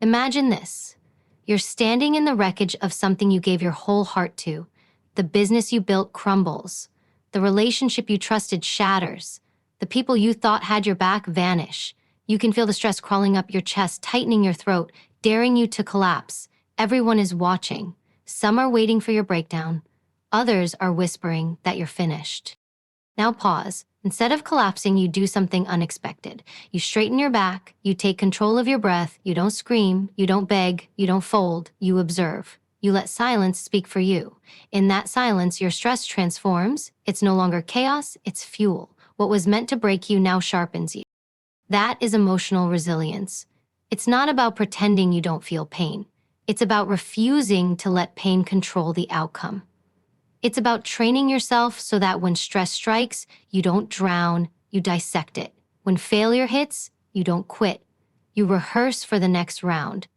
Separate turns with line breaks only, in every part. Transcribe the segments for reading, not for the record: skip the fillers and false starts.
Imagine this. You're standing in the wreckage of something you gave your whole heart to. The business you built crumbles. The relationship you trusted shatters. The people you thought had your back vanish. You can feel the stress crawling up your chest, tightening your throat, daring you to collapse. Everyone is watching. Some are waiting for your breakdown. Others are whispering that you're finished. Now pause. Instead of collapsing, you do something unexpected. You straighten your back, you take control of your breath, you don't scream, you don't beg, you don't fold, you observe. You let silence speak for you. In that silence, your stress transforms. It's no longer chaos, it's fuel. What was meant to break you now sharpens you. That is emotional resilience. It's not about pretending you don't feel pain. It's about refusing to let pain control the outcome. It's about training yourself so that when stress strikes, you don't drown, you dissect it. When failure hits, you don't quit. You rehearse for the next round.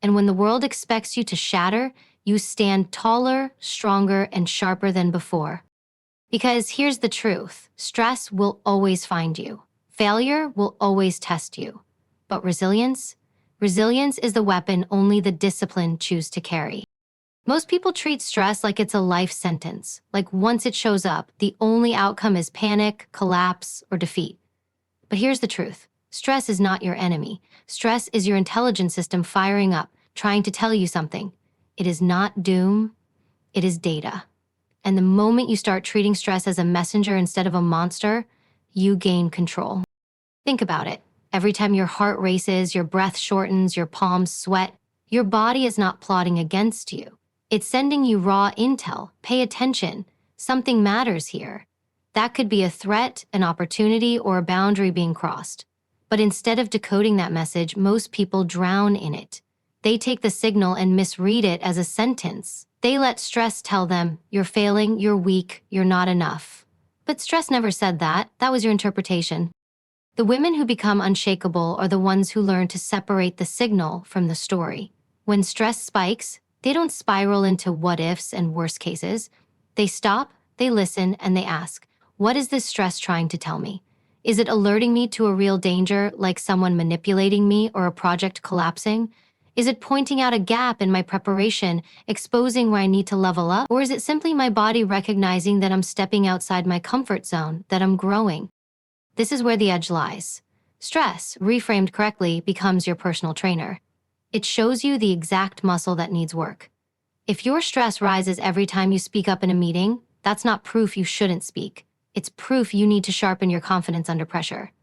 And when the world expects you to shatter, you stand taller, stronger, and sharper than before. Because here's the truth, stress will always find you. Failure will always test you. But resilience? Resilience is the weapon only the disciplined choose to carry. Most people treat stress like it's a life sentence, like once it shows up, the only outcome is panic, collapse, or defeat. But here's the truth. Stress is not your enemy. Stress is your intelligence system firing up, trying to tell you something. It is not doom, it is data. And the moment you start treating stress as a messenger instead of a monster, you gain control. Think about it. Every time your heart races, your breath shortens, your palms sweat, your body is not plotting against you. It's sending you raw intel. Pay attention. Something matters here. That could be a threat, an opportunity, or a boundary being crossed. But instead of decoding that message, most people drown in it. They take the signal and misread it as a sentence. They let stress tell them, you're failing, you're weak, you're not enough. But stress never said that. That was your interpretation. The women who become unshakable are the ones who learn to separate the signal from the story. When stress spikes, they don't spiral into what-ifs and worst cases. They stop, they listen, and they ask, what is this stress trying to tell me? Is it alerting me to a real danger, like someone manipulating me or a project collapsing? Is it pointing out a gap in my preparation, exposing where I need to level up? Or is it simply my body recognizing that I'm stepping outside my comfort zone, that I'm growing? This is where the edge lies. Stress, reframed correctly, becomes your personal trainer. It shows you the exact muscle that needs work. If your stress rises every time you speak up in a meeting, that's not proof you shouldn't speak. It's proof you need to sharpen your confidence under pressure.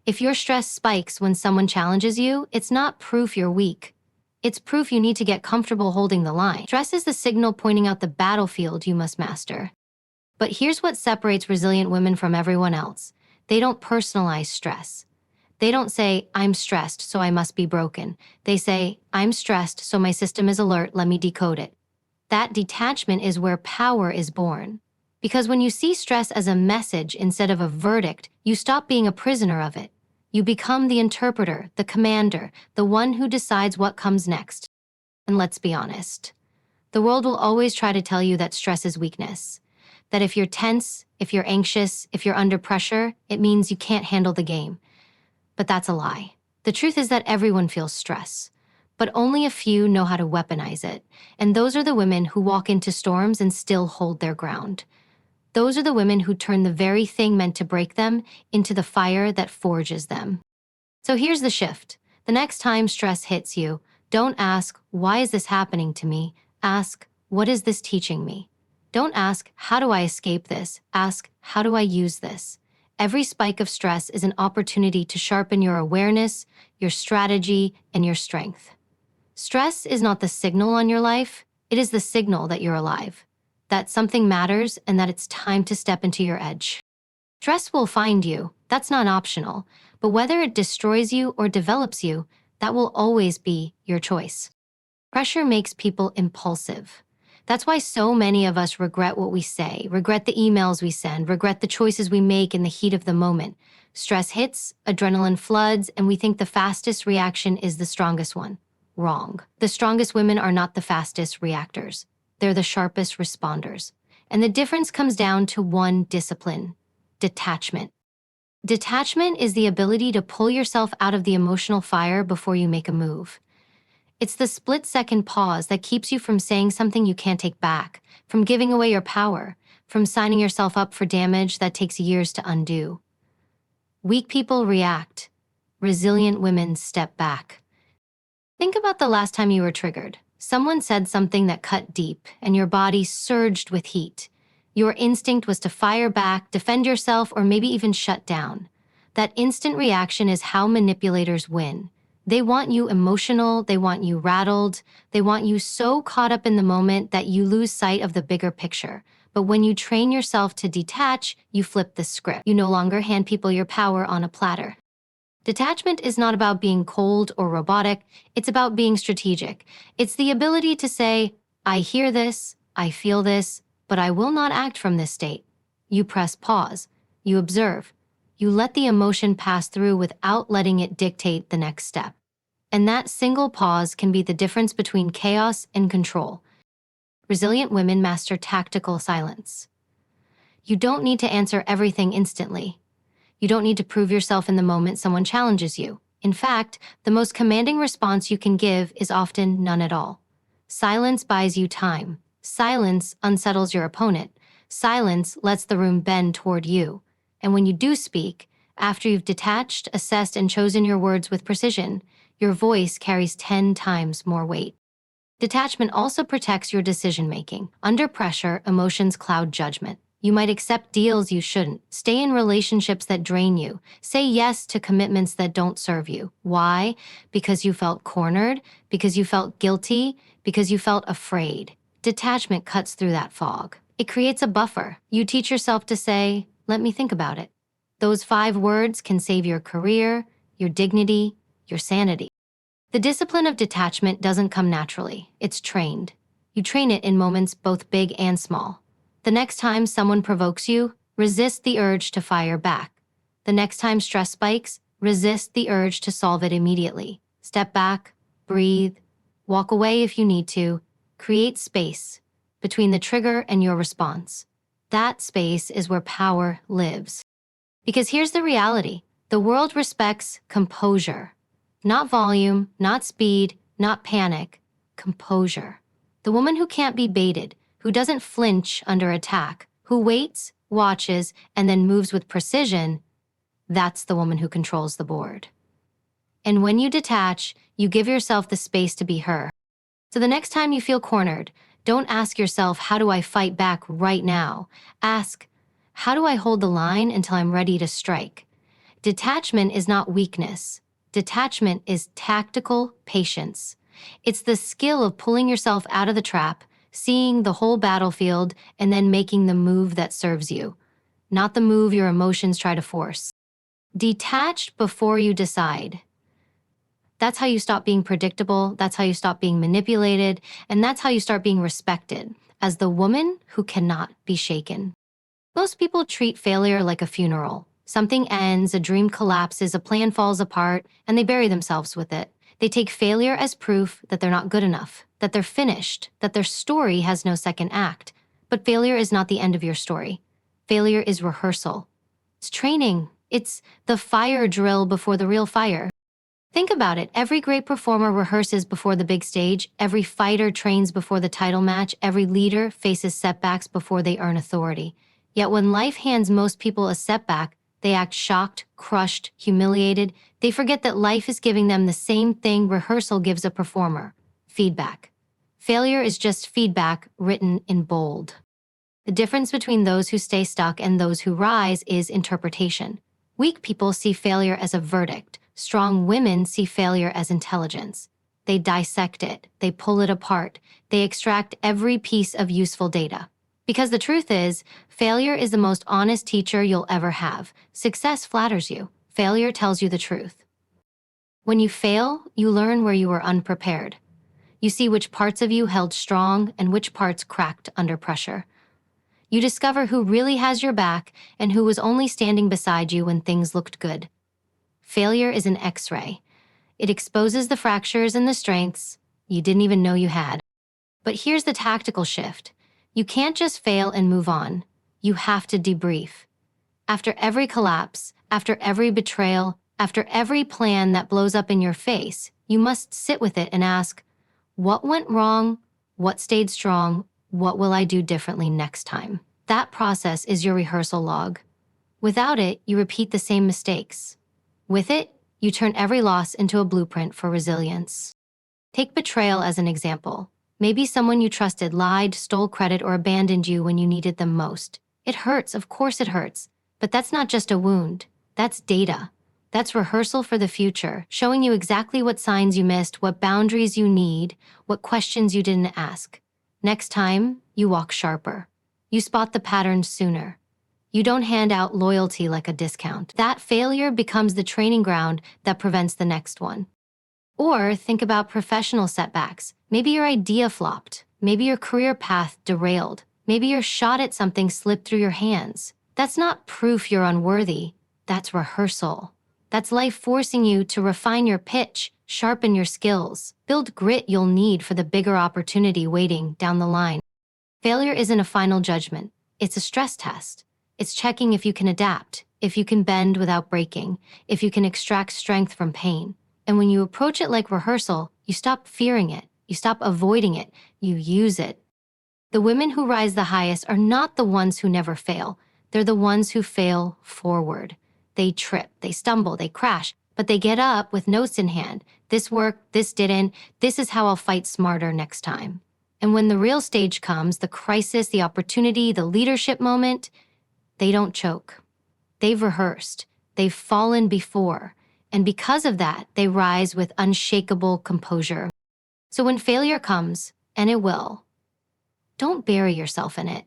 If your stress spikes when someone challenges you, it's not proof you're weak. It's proof you need to get comfortable holding the line. Stress is the signal pointing out the battlefield you must master. But here's what separates resilient women from everyone else. They don't personalize stress. They don't say, I'm stressed, so I must be broken. They say, I'm stressed, so my system is alert, let me decode it. That detachment is where power is born. Because when you see stress as a message instead of a verdict, you stop being a prisoner of it. You become the interpreter, the commander, the one who decides what comes next. And let's be honest. The world will always try to tell you that stress is weakness. That if you're tense, if you're anxious, if you're under pressure, it means you can't handle the game. But that's a lie. The truth is that everyone feels stress, but only a few know how to weaponize it. And those are the women who walk into storms and still hold their ground. Those are the women who turn the very thing meant to break them into the fire that forges them. So here's the shift. The next time stress hits you, don't ask, why is this happening to me? Ask, what is this teaching me? Don't ask, how do I escape this? Ask, how do I use this? Every spike of stress is an opportunity to sharpen your awareness, your strategy, and your strength. Stress is not the signal on your life, it is the signal that you're alive, that something matters and that it's time to step into your edge. Stress will find you, that's not optional, but whether it destroys you or develops you, that will always be your choice. Pressure makes people impulsive. That's why so many of us regret what we say, regret the emails we send, regret the choices we make in the heat of the moment. Stress hits, adrenaline floods, and we think the fastest reaction is the strongest one. Wrong. The strongest women are not the fastest reactors. They're the sharpest responders. And the difference comes down to one discipline: detachment. Detachment is the ability to pull yourself out of the emotional fire before you make a move. It's the split-second pause that keeps you from saying something you can't take back, from giving away your power, from signing yourself up for damage that takes years to undo. Weak people react. Resilient women step back. Think about the last time you were triggered. Someone said something that cut deep, and your body surged with heat. Your instinct was to fire back, defend yourself, or maybe even shut down. That instant reaction is how manipulators win. They want you emotional, they want you rattled, they want you so caught up in the moment that you lose sight of the bigger picture. But when you train yourself to detach, you flip the script. You no longer hand people your power on a platter. Detachment is not about being cold or robotic, it's about being strategic. It's the ability to say, I hear this, I feel this, but I will not act from this state. You press pause, you observe, you let the emotion pass through without letting it dictate the next step. And that single pause can be the difference between chaos and control. Resilient women master tactical silence. You don't need to answer everything instantly. You don't need to prove yourself in the moment someone challenges you. In fact, the most commanding response you can give is often none at all. Silence buys you time. Silence unsettles your opponent. Silence lets the room bend toward you. And when you do speak, after you've detached, assessed, and chosen your words with precision, your voice carries 10 times more weight. Detachment also protects your decision-making. Under pressure, emotions cloud judgment. You might accept deals you shouldn't, stay in relationships that drain you, say yes to commitments that don't serve you. Why? Because you felt cornered, because you felt guilty, because you felt afraid. Detachment cuts through that fog. It creates a buffer. You teach yourself to say, let me think about it. Those 5 words can save your career, your dignity, your sanity. The discipline of detachment doesn't come naturally. It's trained. You train it in moments both big and small. The next time someone provokes you, resist the urge to fire back. The next time stress spikes, resist the urge to solve it immediately. Step back, breathe, walk away if you need to. Create space between the trigger and your response. That space is where power lives. Because here's the reality. The world respects composure. Not volume, not speed, not panic. Composure. The woman who can't be baited, who doesn't flinch under attack, who waits, watches, and then moves with precision, that's the woman who controls the board. And when you detach, you give yourself the space to be her. So the next time you feel cornered, don't ask yourself, how do I fight back right now? Ask, how do I hold the line until I'm ready to strike? Detachment is not weakness. Detachment is tactical patience. It's the skill of pulling yourself out of the trap, seeing the whole battlefield, and then making the move that serves you, not the move your emotions try to force. Detached before you decide. That's how you stop being predictable, that's how you stop being manipulated, and that's how you start being respected as the woman who cannot be shaken. Most people treat failure like a funeral. Something ends, a dream collapses, a plan falls apart, and they bury themselves with it. They take failure as proof that they're not good enough, that they're finished, that their story has no second act. But failure is not the end of your story. Failure is rehearsal. It's training. It's the fire drill before the real fire. Think about it. Every great performer rehearses before the big stage. Every fighter trains before the title match. Every leader faces setbacks before they earn authority. Yet when life hands most people a setback, they act shocked, crushed, humiliated. They forget that life is giving them the same thing rehearsal gives a performer: feedback. Failure is just feedback written in bold. The difference between those who stay stuck and those who rise is interpretation. Weak people see failure as a verdict. Strong women see failure as intelligence. They dissect it, they pull it apart, they extract every piece of useful data. Because the truth is, failure is the most honest teacher you'll ever have. Success flatters you. Failure tells you the truth. When you fail, you learn where you were unprepared. You see which parts of you held strong and which parts cracked under pressure. You discover who really has your back and who was only standing beside you when things looked good. Failure is an X-ray. It exposes the fractures and the strengths you didn't even know you had. But here's the tactical shift. You can't just fail and move on. You have to debrief. After every collapse, after every betrayal, after every plan that blows up in your face, You must sit with it and ask, what went wrong? What stayed strong? What will I do differently next time? That process is your rehearsal log. Without it, you repeat the same mistakes. With it, you turn every loss into a blueprint for resilience. Take betrayal as an example. Maybe someone you trusted lied, stole credit, or abandoned you when you needed them most. It hurts, of course it hurts. But that's not just a wound. That's data. That's rehearsal for the future, showing you exactly what signs you missed, what boundaries you need, what questions you didn't ask. Next time, you walk sharper. You spot the patterns sooner. You don't hand out loyalty like a discount. That failure becomes the training ground that prevents the next one. Or think about professional setbacks. Maybe your idea flopped. Maybe your career path derailed. Maybe your shot at something slipped through your hands. That's not proof you're unworthy. That's rehearsal. That's life forcing you to refine your pitch, sharpen your skills, build grit you'll need for the bigger opportunity waiting down the line. Failure isn't a final judgment. It's a stress test. It's checking if you can adapt, if you can bend without breaking, if you can extract strength from pain. And when you approach it like rehearsal, you stop fearing it, you stop avoiding it, you use it. The women who rise the highest are not the ones who never fail. They're the ones who fail forward. They trip, they stumble, they crash, but they get up with notes in hand. This worked, this didn't, this is how I'll fight smarter next time. And when the real stage comes, the crisis, the opportunity, the leadership moment, they don't choke. They've rehearsed. They've fallen before. And because of that, they rise with unshakable composure. So when failure comes, and it will, don't bury yourself in it.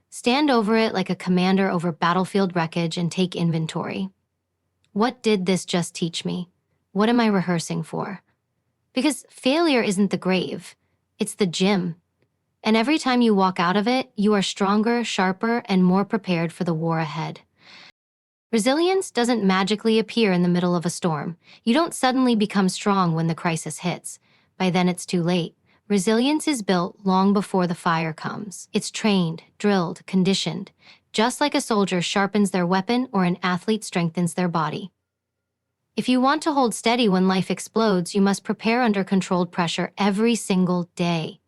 Stand over it like a commander over battlefield wreckage and take inventory. What did this just teach me? What am I rehearsing for? Because failure isn't the grave, it's the gym. And every time you walk out of it, you are stronger, sharper, and more prepared for the war ahead. Resilience doesn't magically appear in the middle of a storm. You don't suddenly become strong when the crisis hits. By then it's too late. Resilience is built long before the fire comes. It's trained, drilled, conditioned, just like a soldier sharpens their weapon or an athlete strengthens their body. If you want to hold steady when life explodes, you must prepare under controlled pressure every single day.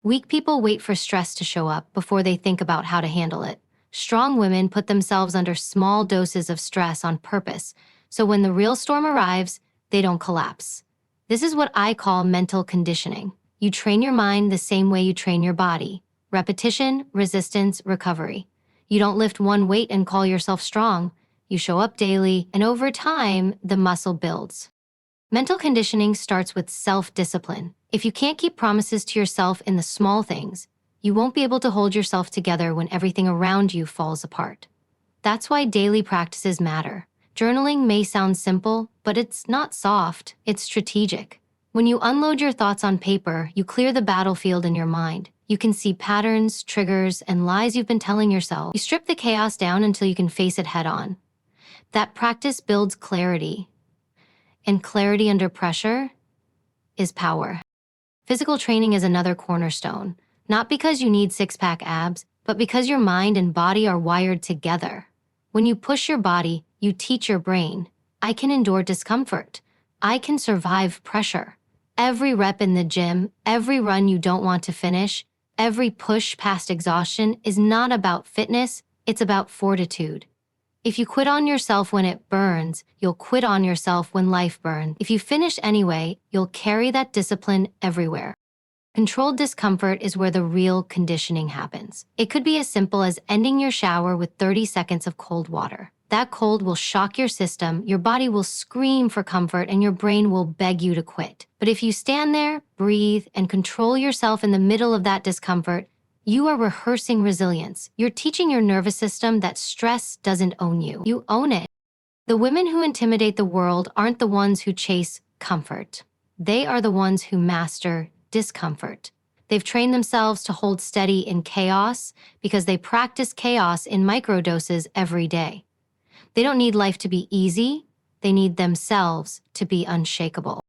Weak people wait for stress to show up before they think about how to handle it. Strong women put themselves under small doses of stress on purpose, so when the real storm arrives, they don't collapse. This is what I call mental conditioning. You train your mind the same way you train your body. Repetition, resistance, recovery. You don't lift one weight and call yourself strong. You show up daily, and over time, the muscle builds. Mental conditioning starts with self-discipline. If you can't keep promises to yourself in the small things, you won't be able to hold yourself together when everything around you falls apart. That's why daily practices matter. Journaling may sound simple, but it's not soft, it's strategic. When you unload your thoughts on paper, you clear the battlefield in your mind. You can see patterns, triggers, and lies you've been telling yourself. You strip the chaos down until you can face it head on. That practice builds clarity. And clarity under pressure is power. Physical training is another cornerstone, not because you need six-pack abs, but because your mind and body are wired together. When you push your body, you teach your brain, I can endure discomfort. I can survive pressure. Every rep in the gym, every run you don't want to finish, every push past exhaustion is not about fitness, it's about fortitude. If you quit on yourself when it burns, you'll quit on yourself when life burns. If you finish anyway, you'll carry that discipline everywhere. Controlled discomfort is where the real conditioning happens. It could be as simple as ending your shower with 30 seconds of cold water. That cold will shock your system, your body will scream for comfort, and your brain will beg you to quit. But if you stand there, breathe, and control yourself in the middle of that discomfort, you are rehearsing resilience. You're teaching your nervous system that stress doesn't own you. You own it. The women who intimidate the world aren't the ones who chase comfort. They are the ones who master discomfort. They've trained themselves to hold steady in chaos because they practice chaos in microdoses every day. They don't need life to be easy. They need themselves to be unshakable.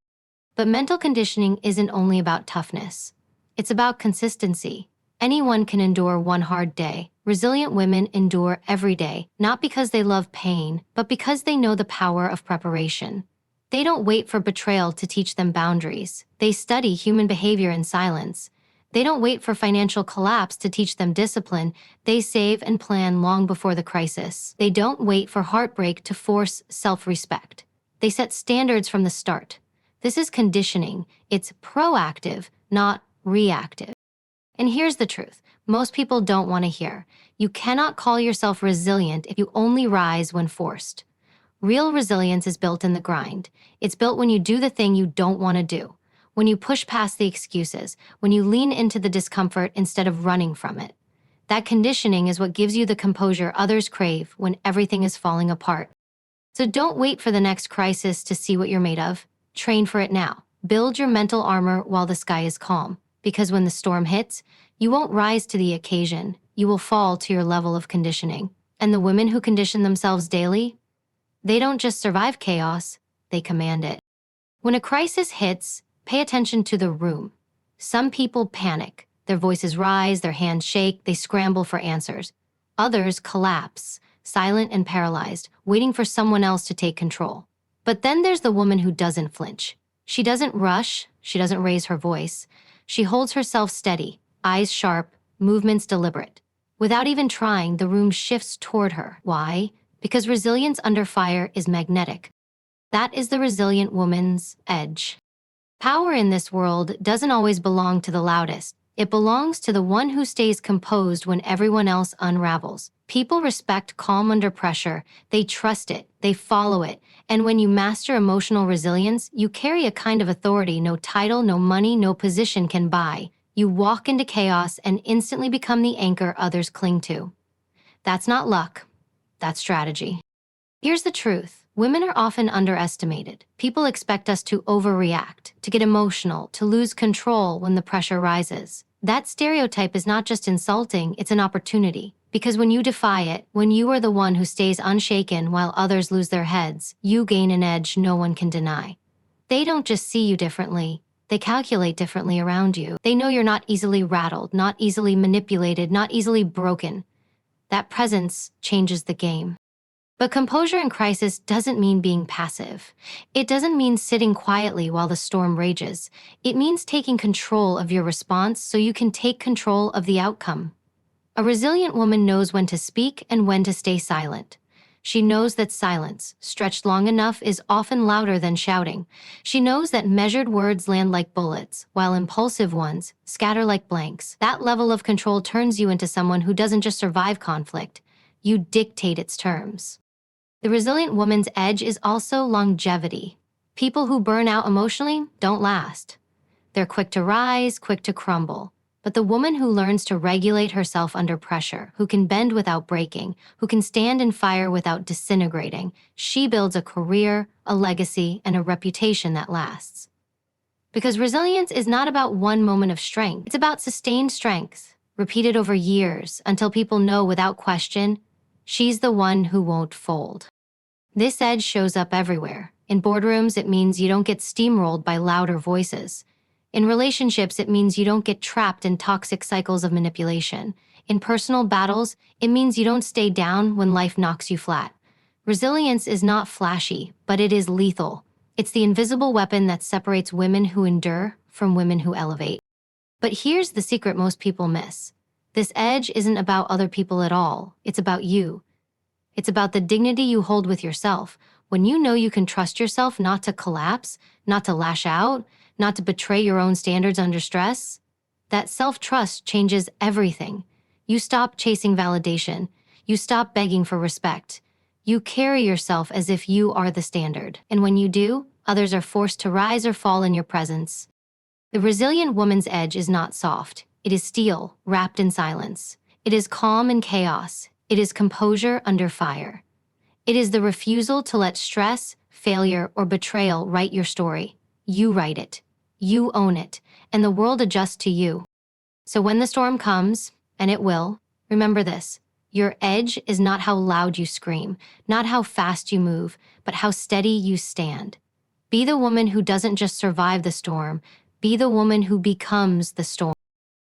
But mental conditioning isn't only about toughness. It's about consistency. Anyone can endure one hard day. Resilient women endure every day, not because they love pain, but because they know the power of preparation. They don't wait for betrayal to teach them boundaries. They study human behavior in silence. They don't wait for financial collapse to teach them discipline. They save and plan long before the crisis. They don't wait for heartbreak to force self-respect. They set standards from the start. This is conditioning. It's proactive, not reactive. And here's the truth. Most people don't want to hear. You cannot call yourself resilient if you only rise when forced. Real resilience is built in the grind. It's built when you do the thing you don't want to do, when you push past the excuses, when you lean into the discomfort instead of running from it. That conditioning is what gives you the composure others crave when everything is falling apart. So don't wait for the next crisis to see what you're made of. Train for it now. Build your mental armor while the sky is calm, because when the storm hits, you won't rise to the occasion. You will fall to your level of conditioning. And the women who condition themselves daily, they don't just survive chaos, they command it. When a crisis hits, pay attention to the room. Some people panic. Their voices rise, their hands shake, they scramble for answers. Others collapse, silent and paralyzed, waiting for someone else to take control. But then there's the woman who doesn't flinch. She doesn't rush, she doesn't raise her voice. She holds herself steady, eyes sharp, movements deliberate. Without even trying, the room shifts toward her. Why? Because resilience under fire is magnetic. That is the resilient woman's edge. Power in this world doesn't always belong to the loudest. It belongs to the one who stays composed when everyone else unravels. People respect calm under pressure. They trust it. They follow it. And when you master emotional resilience, you carry a kind of authority no title, no money, no position can buy. You walk into chaos and instantly become the anchor others cling to. That's not luck. That's strategy. Here's the truth. Women are often underestimated. People expect us to overreact, to get emotional, to lose control when the pressure rises. That stereotype is not just insulting, it's an opportunity. Because when you defy it, when you are the one who stays unshaken while others lose their heads, you gain an edge no one can deny. They don't just see you differently, they calculate differently around you. They know you're not easily rattled, not easily manipulated, not easily broken. That presence changes the game. But composure in crisis doesn't mean being passive. It doesn't mean sitting quietly while the storm rages. It means taking control of your response so you can take control of the outcome. A resilient woman knows when to speak and when to stay silent. She knows that silence, stretched long enough, is often louder than shouting. She knows that measured words land like bullets, while impulsive ones scatter like blanks. That level of control turns you into someone who doesn't just survive conflict, you dictate its terms. The resilient woman's edge is also longevity. People who burn out emotionally don't last. They're quick to rise, quick to crumble. But the woman who learns to regulate herself under pressure, who can bend without breaking, who can stand in fire without disintegrating, she builds a career, a legacy, and a reputation that lasts. Because resilience is not about one moment of strength. It's about sustained strength, repeated over years until people know without question, she's the one who won't fold. This edge shows up everywhere. In boardrooms, it means you don't get steamrolled by louder voices. In relationships, it means you don't get trapped in toxic cycles of manipulation. In personal battles, it means you don't stay down when life knocks you flat. Resilience is not flashy, but it is lethal. It's the invisible weapon that separates women who endure from women who elevate. But here's the secret most people miss. This edge isn't about other people at all. It's about you. It's about the dignity you hold with yourself. When you know you can trust yourself not to collapse, not to lash out, not to betray your own standards under stress, that self-trust changes everything. You stop chasing validation. You stop begging for respect. You carry yourself as if you are the standard. And when you do, others are forced to rise or fall in your presence. The resilient woman's edge is not soft. It is steel, wrapped in silence. It is calm in chaos. It is composure under fire. It is the refusal to let stress, failure, or betrayal write your story. You write it. You own it, and the world adjusts to you. So when the storm comes, and it will, remember this. Your edge is not how loud you scream, not how fast you move, but how steady you stand. Be the woman who doesn't just survive the storm. Be the woman who becomes the storm.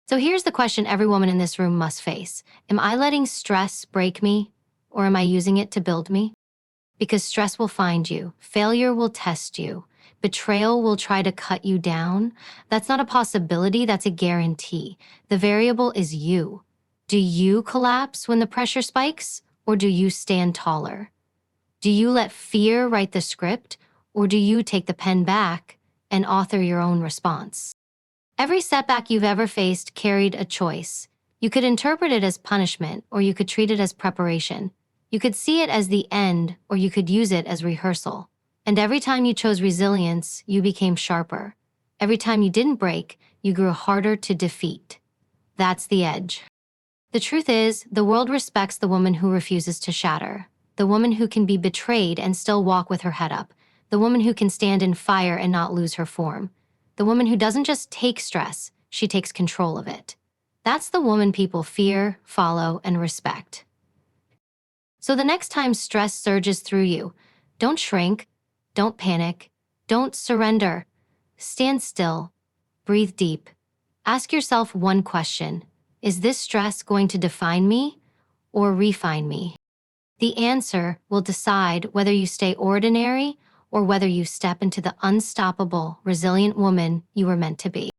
So here's the question every woman in this room must face. Am I letting stress break me, or am I using it to build me? Because stress will find you, failure will test you, betrayal will try to cut you down. That's not a possibility, that's a guarantee. The variable is you. Do you collapse when the pressure spikes, or do you stand taller? Do you let fear write the script, or do you take the pen back and author your own response? Every setback you've ever faced carried a choice. You could interpret it as punishment, or you could treat it as preparation. You could see it as the end, or you could use it as rehearsal. And every time you chose resilience, you became sharper. Every time you didn't break, you grew harder to defeat. That's the edge. The truth is, the world respects the woman who refuses to shatter. The woman who can be betrayed and still walk with her head up. The woman who can stand in fire and not lose her form. The woman who doesn't just take stress, she takes control of it. That's the woman people fear, follow, and respect. So the next time stress surges through you, don't shrink, don't panic, don't surrender. Stand still, breathe deep. Ask yourself one question. Is this stress going to define me or refine me? The answer will decide whether you stay ordinary or whether you step into the unstoppable, resilient woman you were meant to be.